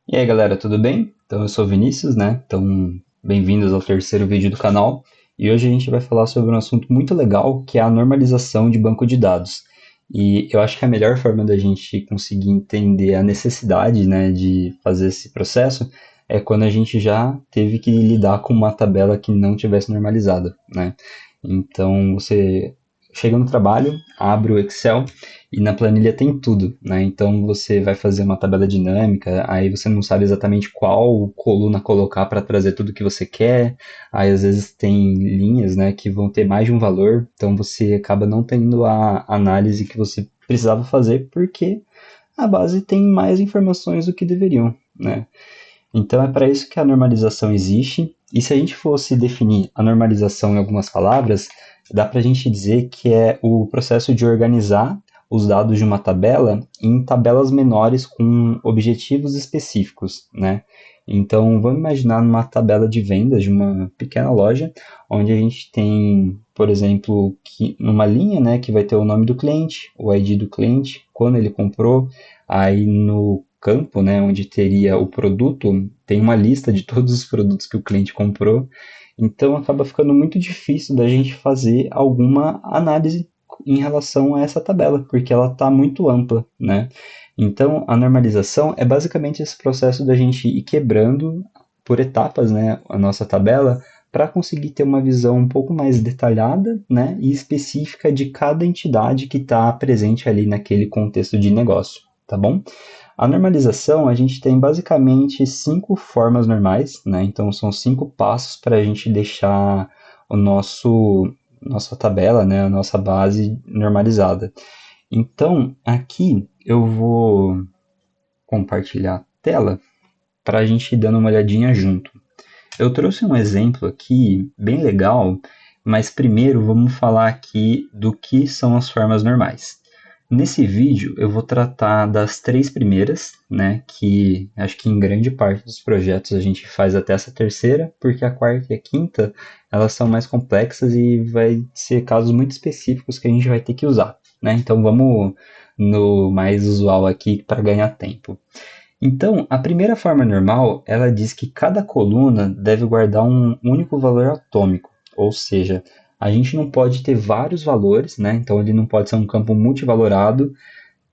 E aí galera, tudo bem? Então eu sou o Vinícius, né? Então bem-vindos ao terceiro vídeo do canal. E hoje a gente vai falar sobre um assunto muito legal, que é a normalização de banco de dados. E eu acho que a melhor forma da gente conseguir entender a necessidade, né, de fazer esse processo é quando a gente já teve que lidar com uma tabela que não tivesse normalizada, né? Então você chega no trabalho, abre o Excel e na planilha tem tudo, né? Então você vai fazer uma tabela dinâmica, aí você não sabe exatamente qual coluna colocar para trazer tudo que você quer. Aí às vezes tem linhas, né, que vão ter mais de um valor, então você acaba não tendo a análise que você precisava fazer porque a base tem mais informações do que deveriam, né? Então é para isso que a normalização existe. E se a gente fosse definir a normalização em algumas palavras, dá para a gente dizer que é o processo de organizar os dados de uma tabela em tabelas menores com objetivos específicos, né? Então vamos imaginar numa tabela de vendas de uma pequena loja, onde a gente tem, por exemplo, que numa linha, né, que vai ter o nome do cliente, o ID do cliente, quando ele comprou, aí no campo, né, onde teria o produto, tem uma lista de todos os produtos que o cliente comprou. Então acaba ficando muito difícil da gente fazer alguma análise em relação a essa tabela, porque ela está muito ampla, né? Então a normalização é basicamente esse processo da gente ir quebrando por etapas, né, a nossa tabela para conseguir ter uma visão um pouco mais detalhada, né, e específica de cada entidade que está presente ali naquele contexto de negócio, tá bom? A normalização, a gente tem basicamente cinco formas normais, né? Então são cinco passos para a gente deixar o nossa tabela, né? A nossa base normalizada. Então aqui eu vou compartilhar a tela para a gente ir dando uma olhadinha junto. Eu trouxe um exemplo aqui bem legal, mas primeiro vamos falar aqui do que são as formas normais. Nesse vídeo eu vou tratar das três primeiras, né, que acho que em grande parte dos projetos a gente faz até essa terceira, porque a quarta e a quinta elas são mais complexas e vai ser casos muito específicos que a gente vai ter que usar, né? Então vamos no mais usual aqui para ganhar tempo. Então, a primeira forma normal, ela diz que cada coluna deve guardar um único valor atômico, ou seja, a gente não pode ter vários valores, né? Então ele não pode ser um campo multivalorado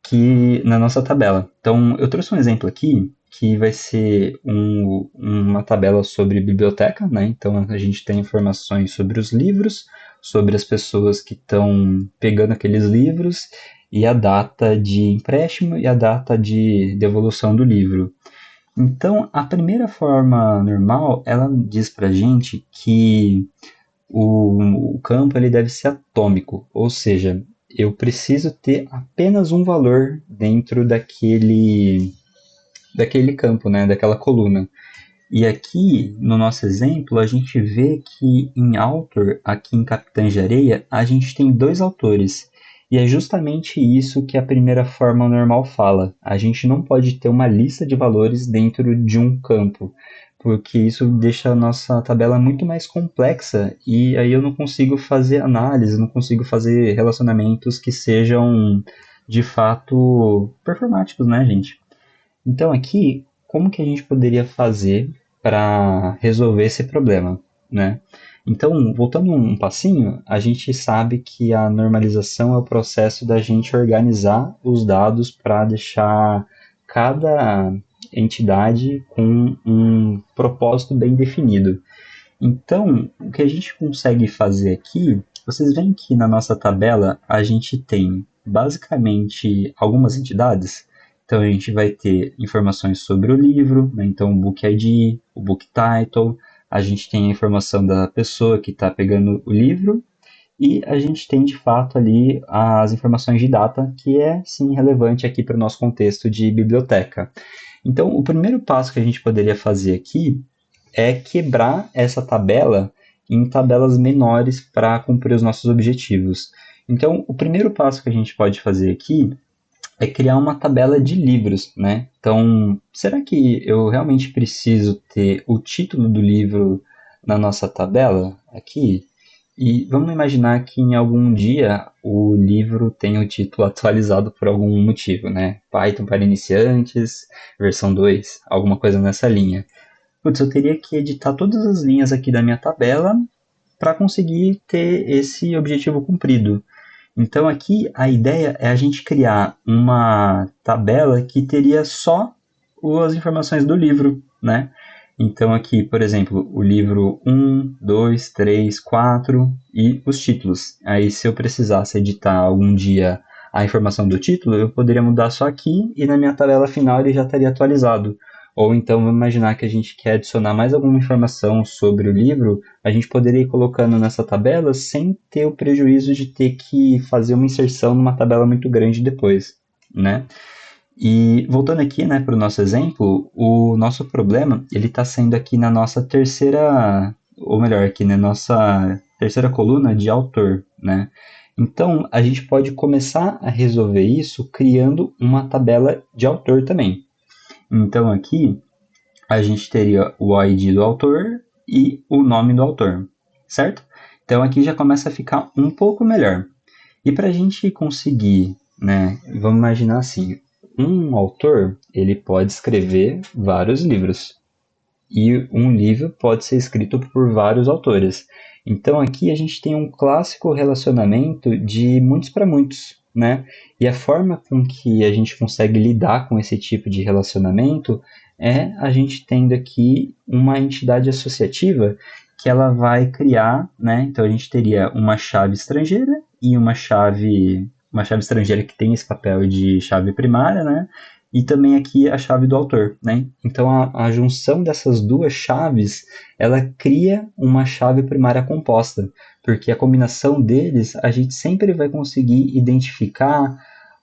que na nossa tabela. Então, eu trouxe um exemplo aqui que vai ser uma tabela sobre biblioteca, né? Então a gente tem informações sobre os livros, sobre as pessoas que estão pegando aqueles livros e a data de empréstimo e a data de devolução do livro. Então, a primeira forma normal, ela diz para gente que o campo ele deve ser atômico, ou seja, eu preciso ter apenas um valor dentro daquele campo, né, daquela coluna. E aqui, no nosso exemplo, a gente vê que em author, aqui em Capitães de Areia, a gente tem dois autores. E é justamente isso que a primeira forma normal fala. A gente não pode ter uma lista de valores dentro de um campo, porque isso deixa a nossa tabela muito mais complexa e aí eu não consigo fazer análise, não consigo fazer relacionamentos que sejam de fato performáticos, né, gente? Então aqui, como que a gente poderia fazer para resolver esse problema, né? Então, voltando um passinho, a gente sabe que a normalização é o processo da gente organizar os dados para deixar cada entidade com um propósito bem definido. Então, o que a gente consegue fazer aqui, vocês veem que na nossa tabela a gente tem basicamente algumas entidades. Então, a gente vai ter informações sobre o livro, né? Então o Book ID, o Book Title, a gente tem a informação da pessoa que está pegando o livro e a gente tem de fato ali as informações de data, que é sim relevante aqui para o nosso contexto de biblioteca. Então, o primeiro passo que a gente poderia fazer aqui é quebrar essa tabela em tabelas menores para cumprir os nossos objetivos. Então, o primeiro passo que a gente pode fazer aqui é criar uma tabela de livros, né? Então, será que eu realmente preciso ter o título do livro na nossa tabela aqui? E vamos imaginar que em algum dia o livro tenha o título atualizado por algum motivo, né? Python para iniciantes, versão 2, alguma coisa nessa linha. Putz, eu teria que editar todas as linhas aqui da minha tabela para conseguir ter esse objetivo cumprido. Então aqui a ideia é a gente criar uma tabela que teria só as informações do livro, né? Então aqui, por exemplo, o livro 1, 2, 3, 4 e os títulos. Aí se eu precisasse editar algum dia a informação do título, eu poderia mudar só aqui e na minha tabela final ele já estaria atualizado. Ou então, vamos imaginar que a gente quer adicionar mais alguma informação sobre o livro, a gente poderia ir colocando nessa tabela sem ter o prejuízo de ter que fazer uma inserção numa tabela muito grande depois, né? E voltando aqui, né, para o nosso exemplo, o nosso problema ele está sendo aqui na nossa terceira, ou melhor, aqui na nossa terceira coluna de autor, né? Então a gente pode começar a resolver isso criando uma tabela de autor também. Então aqui a gente teria o ID do autor e o nome do autor, certo? Então aqui já começa a ficar um pouco melhor. E para a gente conseguir, né, vamos imaginar assim, um autor ele pode escrever vários livros e um livro pode ser escrito por vários autores. Então aqui a gente tem um clássico relacionamento de muitos para muitos, né? E a forma com que a gente consegue lidar com esse tipo de relacionamento é a gente tendo aqui uma entidade associativa que ela vai criar, né? Então a gente teria uma chave estrangeira e uma chave estrangeira que tem esse papel de chave primária, né? E também aqui a chave do autor, né? Então a junção dessas duas chaves, ela cria uma chave primária composta, porque a combinação deles a gente sempre vai conseguir identificar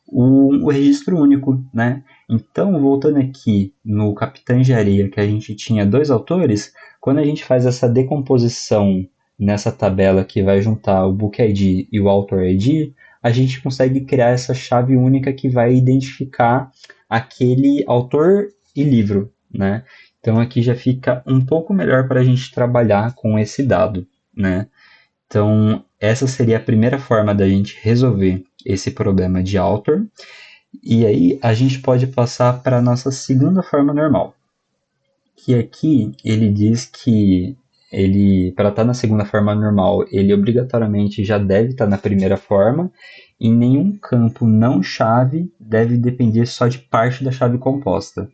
o registro único, né? Então, voltando aqui no Capitã Engenharia, que a gente tinha dois autores, quando a gente faz essa decomposição nessa tabela que vai juntar o Book ID e o Author ID, a gente consegue criar essa chave única que vai identificar aquele autor e livro, né? Então aqui já fica um pouco melhor para a gente trabalhar com esse dado, né? Então essa seria a primeira forma da gente resolver esse problema de author. E aí a gente pode passar para a nossa segunda forma normal, que aqui ele diz que ele, para estar na segunda forma normal, ele obrigatoriamente já deve estar na primeira forma, e nenhum campo não chave deve depender só de parte da chave composta.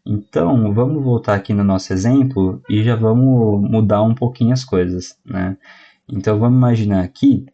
Então, vamos voltar aqui no nosso exemplo e já vamos mudar um pouquinho as coisas, né? Então, vamos imaginar aqui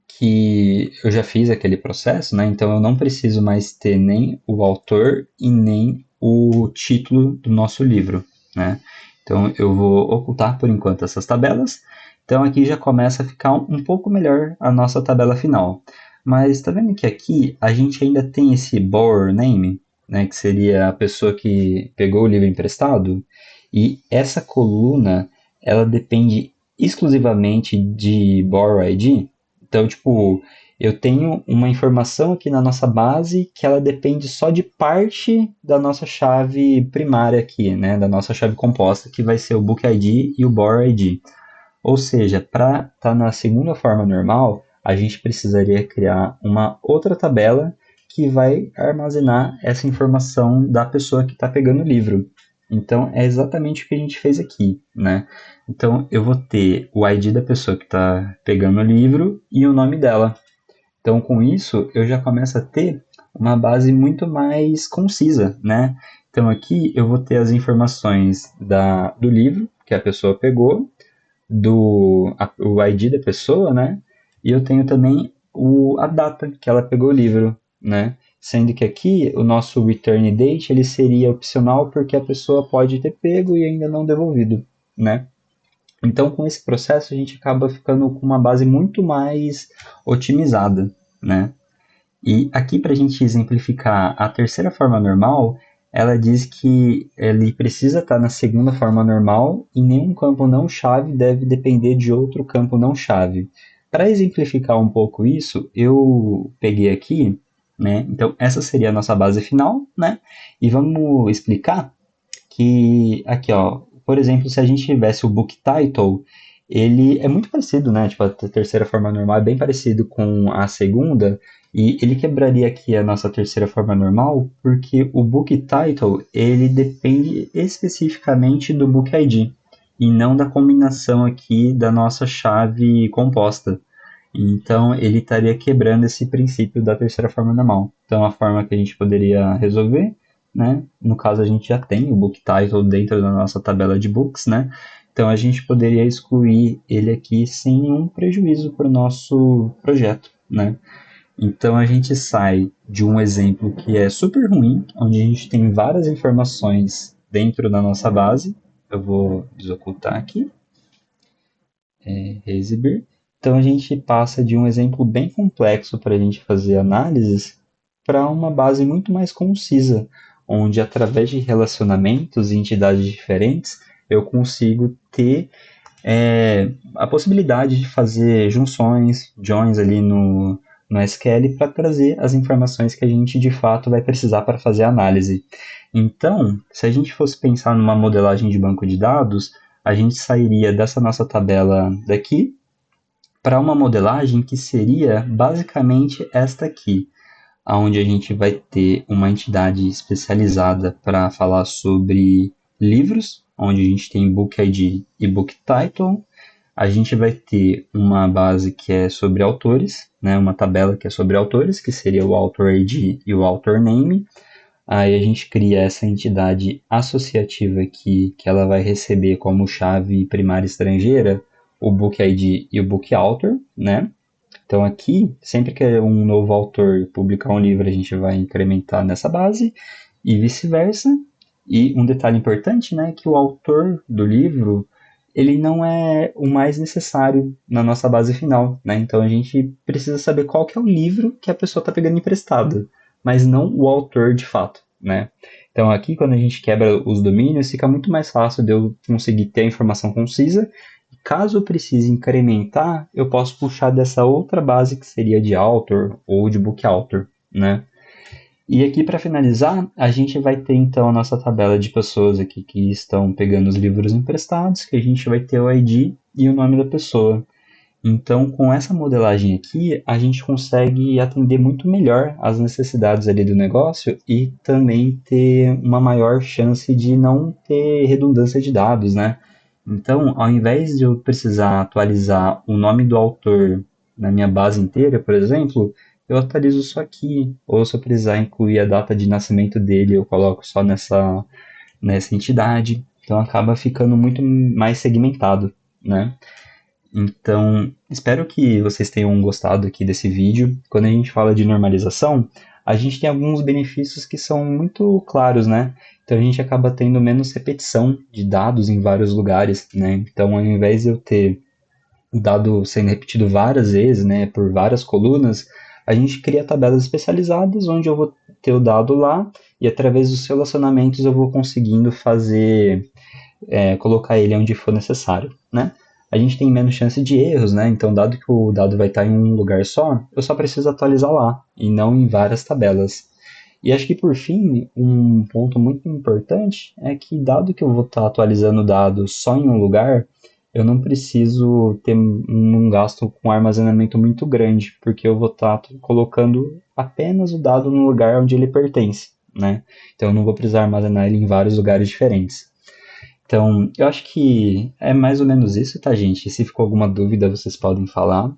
que eu já fiz aquele processo, né? Então, eu não preciso mais ter nem o autor e nem o título do nosso livro, né? Então, eu vou ocultar por enquanto essas tabelas. Então, aqui já começa a ficar um pouco melhor a nossa tabela final. Mas está vendo que aqui a gente ainda tem esse borrower name, né? Que seria a pessoa que pegou o livro emprestado. E essa coluna, ela depende exclusivamente de borrow ID. Então, tipo, eu tenho uma informação aqui na nossa base que ela depende só de parte da nossa chave primária aqui, né? Da nossa chave composta, que vai ser o Book ID e o Borrow ID. Ou seja, para estar na segunda forma normal, a gente precisaria criar uma outra tabela que vai armazenar essa informação da pessoa que está pegando o livro. Então, é exatamente o que a gente fez aqui, né? Então, eu vou ter o ID da pessoa que está pegando o livro e o nome dela. Então, com isso, eu já começo a ter uma base muito mais concisa, né? Então, aqui eu vou ter as informações do livro que a pessoa pegou, o ID da pessoa, né? E eu tenho também a data que ela pegou o livro, né? Sendo que aqui o nosso return date ele seria opcional porque a pessoa pode ter pego e ainda não devolvido, né? Então, com esse processo, a gente acaba ficando com uma base muito mais otimizada, né? E aqui, para a gente exemplificar a terceira forma normal, ela diz que ele precisa estar na segunda forma normal e nenhum campo não chave deve depender de outro campo não chave. Para exemplificar um pouco isso, eu peguei aqui, né? Então, essa seria a nossa base final, né? E vamos explicar que aqui, ó, por exemplo, se a gente tivesse o book title, ele é muito parecido, né? Tipo, a terceira forma normal é bem parecido com a segunda, e ele quebraria aqui a nossa terceira forma normal, porque o book title, ele depende especificamente do book ID, e não da combinação aqui da nossa chave composta. Então, ele estaria quebrando esse princípio da terceira forma normal. Então, a forma que a gente poderia resolver, né? No caso, a gente já tem o book title dentro da nossa tabela de books, né? Então, a gente poderia excluir ele aqui sem nenhum prejuízo para o nosso projeto, né? Então, a gente sai de um exemplo que é super ruim, onde a gente tem várias informações dentro da nossa base. Eu vou desocultar aqui, exibir. Então a gente passa de um exemplo bem complexo para a gente fazer análises para uma base muito mais concisa, onde através de relacionamentos e entidades diferentes eu consigo ter a possibilidade de fazer junções, joins ali no SQL para trazer as informações que a gente de fato vai precisar para fazer a análise. Então, se a gente fosse pensar numa modelagem de banco de dados, a gente sairia dessa nossa tabela daqui para uma modelagem que seria basicamente esta aqui, onde a gente vai ter uma entidade especializada para falar sobre livros, onde a gente tem Book ID e Book Title. A gente vai ter uma base que é sobre autores, né, uma tabela que é sobre autores, que seria o Author ID e o Author Name. Aí a gente cria essa entidade associativa aqui, que ela vai receber como chave primária estrangeira o Book ID e o Book Author, né? Então aqui, sempre que um novo autor publicar um livro, a gente vai incrementar nessa base e vice-versa. E um detalhe importante, né, é que o autor do livro, ele não é o mais necessário na nossa base final, né? Então a gente precisa saber qual que é o livro que a pessoa está pegando emprestado, mas não o autor de fato, né? Então aqui, quando a gente quebra os domínios, fica muito mais fácil de eu conseguir ter a informação concisa. Caso eu precise incrementar, eu posso puxar dessa outra base que seria de author ou de book author, né? E aqui para finalizar, a gente vai ter então a nossa tabela de pessoas aqui que estão pegando os livros emprestados, que a gente vai ter o ID e o nome da pessoa. Então, com essa modelagem aqui, a gente consegue atender muito melhor as necessidades ali do negócio e também ter uma maior chance de não ter redundância de dados, né? Então, ao invés de eu precisar atualizar o nome do autor na minha base inteira, por exemplo, eu atualizo só aqui. Ou se eu precisar incluir a data de nascimento dele, eu coloco só nessa entidade. Então, acaba ficando muito mais segmentado, né? Então, espero que vocês tenham gostado aqui desse vídeo. Quando a gente fala de normalização, a gente tem alguns benefícios que são muito claros, né? Então a gente acaba tendo menos repetição de dados em vários lugares, né? Então, ao invés de eu ter o dado sendo repetido várias vezes, né, por várias colunas, a gente cria tabelas especializadas onde eu vou ter o dado lá e através dos relacionamentos eu vou conseguindo fazer colocar ele onde for necessário, né? A gente tem menos chance de erros, né? Então, dado que o dado vai estar em um lugar só, eu só preciso atualizar lá e não em várias tabelas. E acho que por fim, um ponto muito importante é que dado que eu vou estar atualizando o dado só em um lugar, eu não preciso ter um gasto com armazenamento muito grande, porque eu vou estar colocando apenas o dado no lugar onde ele pertence, né? Então eu não vou precisar armazenar ele em vários lugares diferentes. Então, eu acho que é mais ou menos isso, tá, gente? Se ficou alguma dúvida, vocês podem falar.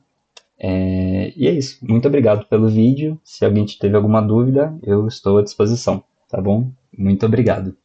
E é isso. Muito obrigado pelo vídeo. Se alguém teve alguma dúvida, eu estou à disposição, tá bom? Muito obrigado.